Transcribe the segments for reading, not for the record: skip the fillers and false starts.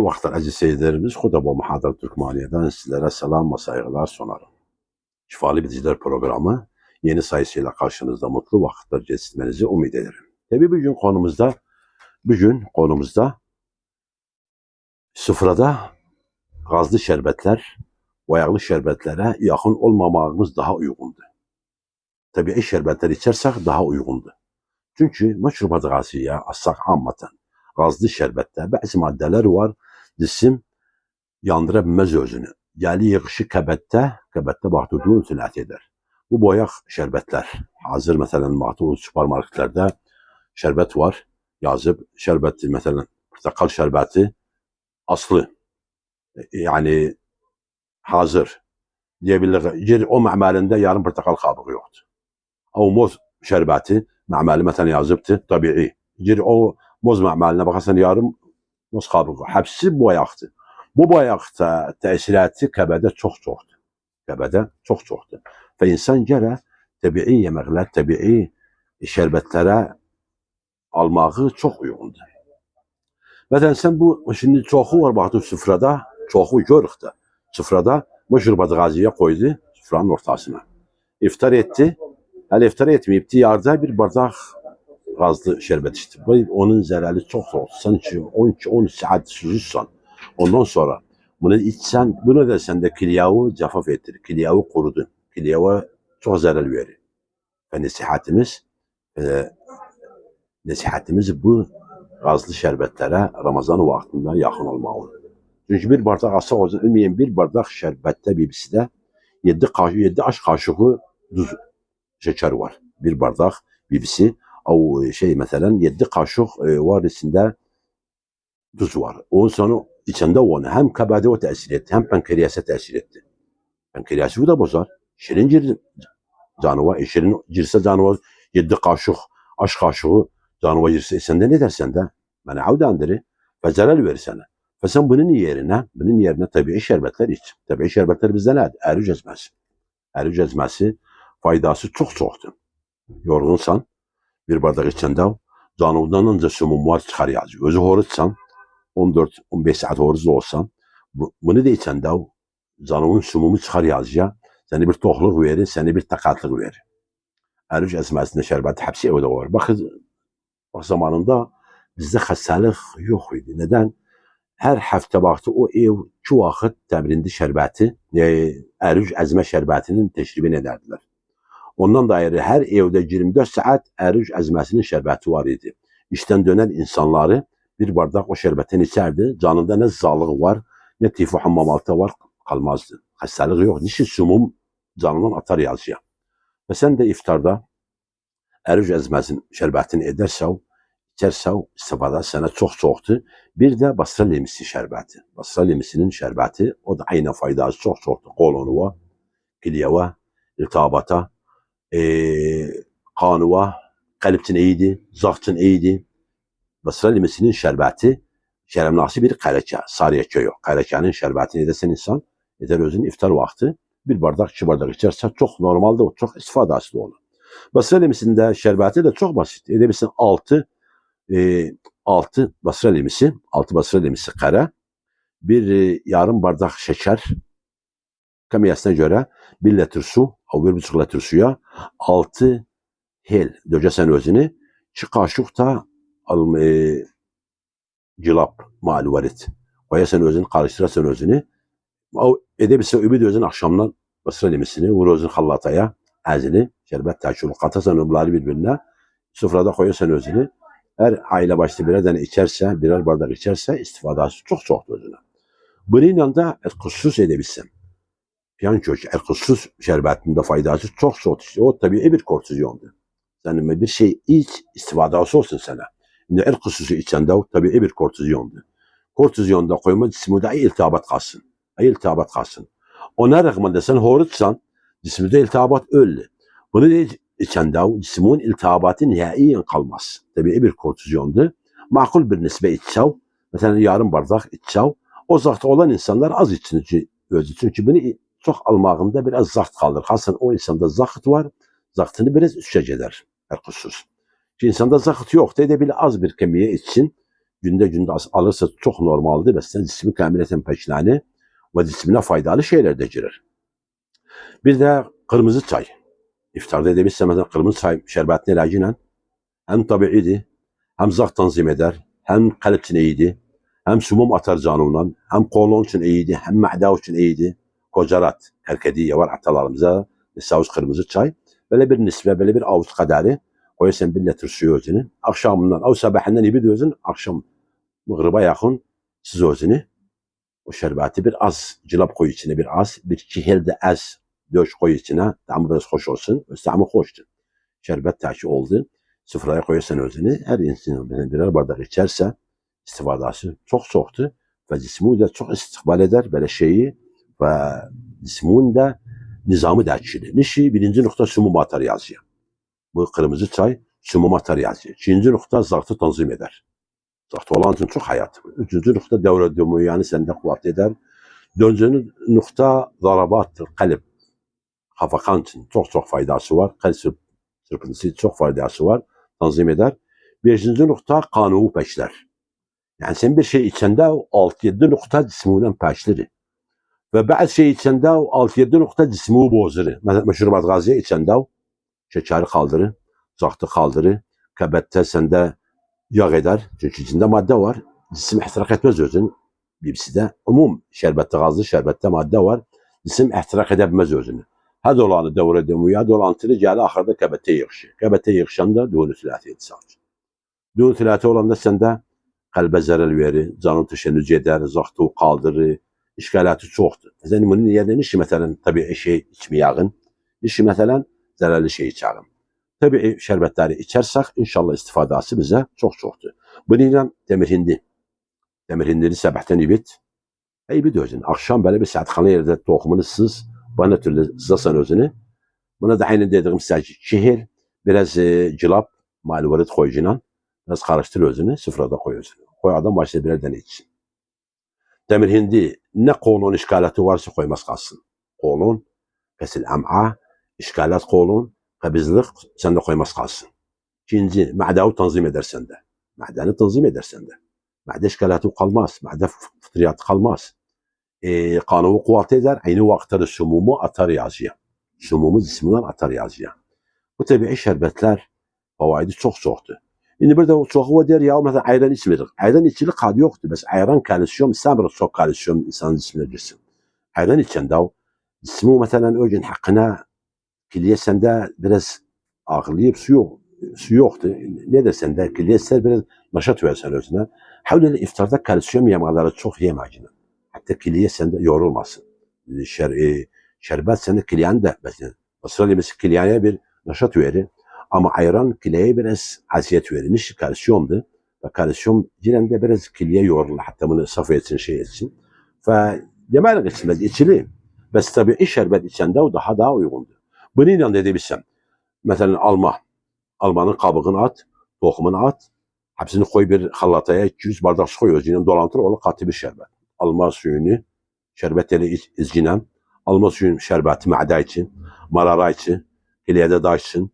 Hayırlı vaxtlar əziz seyircilerimiz. Xudabol Muhadar Türkmaniye'den sizlere selam ve saygılar sunarım. Şifalı Biticiler programı yeni sayısıyla karşınızda mutlu vaxtlar geçirmenizi umid ederim. Tabii bugün konumuzda sıfırada gazlı şerbetler, boyaqlı şerbetlere yakın olmamağımız daha uygundur. Tabii şerbetler içersek daha uygundur. Çünkü meşrubat gazıya assak ammatən gazlı şerbette bazı maddeler var, cisim yandıra bilmez özünü. Gəli yığışı kəbətdə baxdırdığın üçün ət eder. Bu boyaq şerbetler. Hazır məsələn məhdud süpermarketlerde şerbet var. Yazıb şerbeti məsələn portakal şerbeti aslı. Yani hazır. Diyebiliriz. O məməlində yarım portakal qabığı yoxdur. O moz şerbeti məməli məsələn yazıbdır, tabii. O moz məməlinə baxarsan yarım moz qabığı. Hepsi boyaqdır. Bu boyaqda təsiratı kəbədə çox-çoxdur. Kəbədə çox-çoxdur. Və insan gərək təbii yeməklər, təbii şərbətlərə almağı çox uyğundur. Məsələn, sən bu, şimdi çoxu var, baxdı süfrada, çoxu görürük də. Süfrada meşrubat gazıya koydu, süfranın ortasına. İftar etdi, hələ iftar etməyibdi, yarda bir bardaq gazlı şərbət içdi. Onun zərəli çox soğukdur. Sən ki 12-13 saat süzürsən. Ondan sonra bunu içsen, bunu da sende kilyağı cafaf ettirir. Kilyağı kurudu. Kilyağı çok zarar verir. Ve nasihatimiz bu gazlı şerbetlere Ramazan vaktinde yakın olmalı. Çünkü bir bardak asla olmayan bir bardak şerbette bibiside 7 aş kaşığı duz şeker var. Bir bardak bibisi o mesela 7 kaşık var içinde duz var. Ondan sonra içinde onu hem kəbədə o təsir etti, hem pankreasa təsir etti. Pankreası bu da bozar. Şirin girsə canıva 7 kaşık, aş kaşığı canıva girsə, səndə ne dersən də? Mənə avdandır və zərər verir sənə. Və sən bunun yerine tabii şerbetler iç. Tabii şerbetler bizdə nədir? Ərüc əzməsi. Ərüc əzməsi faydası çox-çoxdur. Yorğunsan, bir bardak içəndə canıvdan önce sumumlar çıxar yazıyor. Özü horutsan, 14-15 saat horuzlu olsan, bunu da içəndə canımın sumumu çıxar yazıya, səni bir toxluq verir, səni bir taqatlıq verir. Ərüc əzməsində şərbəti həbsi evdə var. Baxın, zamanında bizdə xəstəlik yox idi. Nədən? Hər həftə vaxtı o ev 2 vaxt təmrində şərbəti, ərüc əzmə şərbətinin təşribini edərdilər. Ondan da ayrı hər evdə 24 saat ərüc əzməsinin şərbəti var idi. İşdən dönən insanları bir bardak o şerbetten içerdi. Canında ne sağlığı var, ne tifo hammamaltı var, kalmazdı. Hastalığı yok. Nişin sumum canından atar yazıya. Ve sen de iftarda ərüc əzməsin şərbətini edərsən, içərsən, istifada sənə çox-çoxdur. Bir de basra lemisi şərbəti. Basra lemisinin şərbəti, o da aynı faydası çox-çoxdur. Qolonuva, kilyava, iltihabata, qanuva, qəlb üçün iyidir, zaq üçün iyidir. Basra limesinin şərbəti şərəmnası bir qərəkə, sariyəkə yox. Qərəkənin şərbətini edəsən insan, edər özünün iftar vaxtı bir bardak, 2 bardak içərsə çox normaldır, o çox istifadası olur. Basra limesində şərbəti də çox basit. Edebilirsin 6 basra limesi qərə, bir yarım bardak şeker, kamiyasına göre 1 litr su, 1,5 litr suya 6 hel döcəsən özünü, 2 kaşıq da cilap maluvarit. Koyasan özünü, karıştırasan özünü. Edebilirsen ümid özün akşamdan basra limesini vur özün hallataya, əzini, şerbet təşkili, katasan ömrləri birbirine, sofrada koyasan özünü. Her aile başta birer tane içerse, birer bardak içerse istifadası çok özüne. Bunun yanında erkusuz edebilsem. Piyan kökü erkusuz şerbetinde faydası çok. İşte o tabii bir kortizyondur. Yani bir şey iç, istifadası olsun sana. Şimdi erkusuzu içende o tabii bir kortizyondur. Kortizyonda koyma cisminde iltihabat kalsın. Ona rağmen de sen horutsan, cisminde iltihabat öldü. Bunu da içende o cismin iltihabatı nihaiyen kalmaz. Tabii bir kortizyondur. Makul bir nisbe içsev, mesela yarım bardak içsev, o zaten olan insanlar az için özü. Çünkü bunu çok almağında biraz zakt kalır. Hasan o insanda zakt var, zaktını biraz üstçe eder. Erkusuz. Ki insanda zakt yok da edebilir az bir kemiğe içsin, günde alırsa çok normaldir. Mesela cismi temin eden peşinani ve cismine faydalı şeyler de girer. Bir de kırmızı çay. İftarda edebilirse mesela kırmızı çay şerbetini ilacıyla hem tabiidir, hem zah tanzim eder, hem kalp için iyidir, hem sumum atar canından, hem kolon için iyidir, hem ma'da için iyidir. Kocarat, herkediye var atalarımıza, savuz kırmızı çay. Böyle bir nisbe, böyle bir avuç kadarı koyarsan 1 litre suyu özünü. Akşamından, o sabahından ibid özün, akşam mıgriba yakın siz özünü. O şerbeti bir az, cilap koy içine bir az, bir çihel de az döş koy içine. Tamı biraz hoş olsun, tamı hoştur. Şerbet taşı oldu. Sıfıraya koyarsan özünü. Her insan birer bardak içerse istifadası çok çoktu. Ve cismi de çok istikbal eder böyle şeyi. Ve cismin de nizamı değişir. Nişi birinci nokta sumum atar yazıyor. Bu kırmızı çay sumum atar yazıyor. İkinci nokta zatı tanzim eder. Zatı olan için çok hayat. Üçüncü nokta devre yani sende kuvvet eder. Dördüncü nokta zarabattır, kalp. Hafakan için çok faydası var. Kalp çırpıntısı için çok faydası var. Tanzim eder. Beşinci nokta kanunu peşler. Yani sen bir şey içende 6-7 nokta cisminin peşleri. Ve bazı şey içende 6-7 nokta cismi bozuru. Mesela meşrubat gaziye içende şekeri kaldırır, zahtı kaldırır, kabette sende yağ eder. Çünkü içinde madde var. Cisim ihtirak etmez özün. Birisi de umum şerbette gazlı, şerbette madde var. Cisim ihtirak edemez özünü. Hadi olanı devre demuyor, hadi olanı gel ahırda kabette yığışı. Kabette yığışanda düğünü tülati edilsin. Düğünü tülati olanda sende kalbe zarar verir, canın teşennüc eder, zahtı kaldırır, işgalatı çoktur. Mesela bunun yerine işi mesela tabii şey içmeyağın, işi mesela zararlı şey içerim. Tabii şerbetleri içersek inşallah istifadası bize çoktur. Bununla demir hindi. Demir hindini sabahtan ibit. İbit özün. Akşam böyle bir saat kalan yerde tohumunu sız, bana türlü sızasan özünü. Buna da aynı dediğim sadece şehir, biraz cilap, maluvaret koyucuyla, biraz karıştır özünü, sıfırada koy özünü. Koy adam başta birer tane içsin. Demir hindi ne kolon işgalatı varsa koymaz kalsın. Kolon, kesil am'a, işgalat kolon, kabizlik sende koymaz kalsın. İkinci, ma'davu tanzim eder sende. Ma'danı tanzim eder sende. Ma'da işgalatı kalmaz, ma'da fıtriyatı kalmaz. Kanunu kuvvet eder, aynı vakitte de sumumu atar yazıya. Sumumu cisminden atar yazıya. Bu tabii şerbetler favaidi çoktu. Şimdi bir de çoğu der ya mesela ayran içmedik. Ayran içilik kadı yoktu. Bes ayran kalsiyum, İstanbul'da çok kalsiyum insanın cismine girsin. Ayran içende o cismi mesela o gün hakkına kiliye sende biraz ağırlayıp su yoktu. Ne dersen de kiliye sen biraz naşat versen özüne. Havle iftarda kalsiyum yemekleri çok yemecine. Hatta kiliye sende yorulmasın. Şerbet sende kiliyen de mesela. Mesela kiliyeye bir naşat verir. Ama ayran kileye biraz aziyet verir. Niş kalsiyumdu. Ve kalsiyum yine de biraz kiliye yorulur. Hatta bunu saf etsin, şey etsin. Ve demek içmez, içili. Bes tabii şerbet içende o daha uygundur. Bununla ne edebilsem? Mesela almanın kabığını at, tohumunu at. Hepsini koy bir halataya, 200 bardak su koy özüyle dolantır, onu katı bir şerbet. Alma suyunu, şerbetleri izcinen, alma suyun şerbeti ma'da için, marara için, kiliyede daşsın,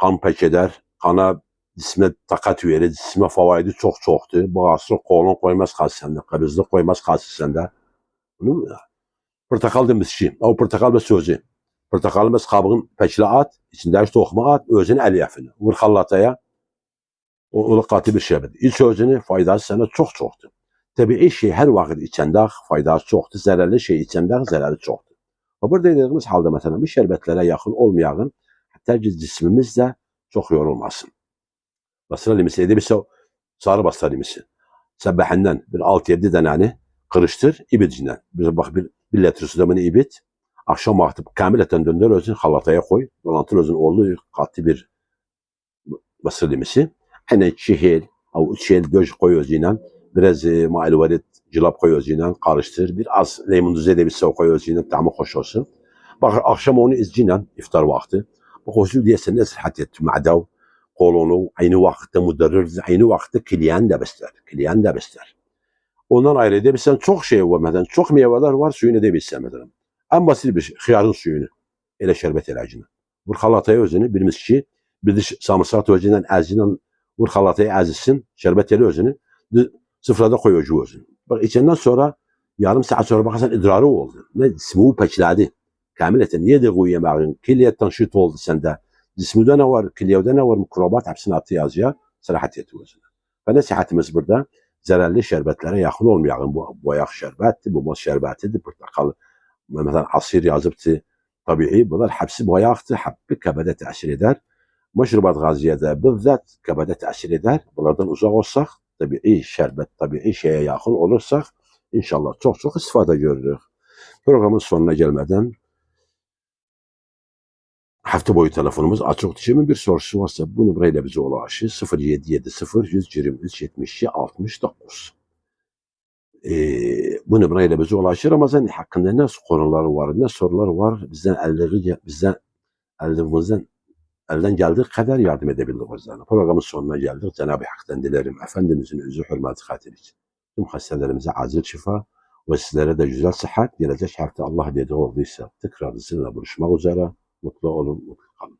kan pek eder, kana cisme takat verir, cisme favaidi çoktu. Bağırsızlık kolon koymaz kalsın sende, kabızlık koymaz kalsın sende. Portakal demiş ki, o portakal ve sözü. Portakalı biz kabığın peçile at, içindeki tohumu at, özünü eliyefini. Vur hallataya, o katı bir şerbet. İç özünü faydası sana çoktu. Tabii şey her vakit içende faydası çoktu, zararlı şey içende zararı çoktu. Ve burada dediğimiz halde mesela bir şerbetlere yakın olmayan, hatta cismimiz de çok yorulmasın. Basra limisi edebiyse sarı basra limisi. Sabahinden bir 6-7 tane kırıştır, ibidcinden. Bir litre suda bunu ibid. Akşam vakti kamileten döndür özün halataya koy. Dolantır özün olduğu katı bir basra limisi. Aynen çihel, o çihel döş koy özüyle. Biraz maluvaret cilap koy özüyle karıştır. Bir az lemon düzey de bir soğuk koy özüyle tamı hoş olsun. Bak akşam onu izciyle iftar vakti. Bu hoşu diye sen ne sıhhat et ma'dav. Kolonu aynı vakitte müderrir, aynı vakitte kiliyen de besler. Ondan ayrı edebilsen çok şey var mesela, çok meyveler var suyunu edebilsen mesela. En basit bir şey, hıyarın suyunu, ele şerbet ilacını. Vur halataya özünü, bir miski, bir de samırsak özünden vur halataya azizsin, şerbet ele özünü. Sıfırada koy ucu özün. Bak içinden sonra yarım saat sonra bakarsan idrarı oldu. Ne cismi peçledi. Kamileten niye de koyu yemeğin? Kilye tanşit oldu sende. Cismide ne var? Kilyede ne var? Mikrobat hepsini attı yazıya. Sırahat yeti özüne. Ve nasihatimiz burada zararlı şerbetlere yakın olmayalım. Bu boyak şerbeti, bu muz şerbetidir, portakal. Mesela asir yazıptı. Tabii bunlar hepsi boyaktı. Hepsi kabede tesir eder. Meşrubat gaziyede bizzat kabede tesir eder. Bunlardan uzak olsak, tabii şerbet, tabii şeye yakın olursak inşallah çok çok istifade görürüz. Programın sonuna gelmeden hafta boyu telefonumuz açık. Kimin bir sorusu varsa bu numarayla bize ulaşır. 0770 123 72 69. Bu numarayla bize ulaşır. Ramazan hakkında ne konuları var, ne sorular var. Bizden elden geldiği kadar yardım edebiliriz. Programın sonuna geldik. Cenab-ı Hak'tan dilerim. Efendimizin özü hürmeti hatırı için. Tüm hastalarımıza acil şifa ve sizlere de güzel sıhhat. Gelecek hafta Allah dediği olduysa tekrar sizinle buluşmak üzere. Mutlu olun, mutlu kalın.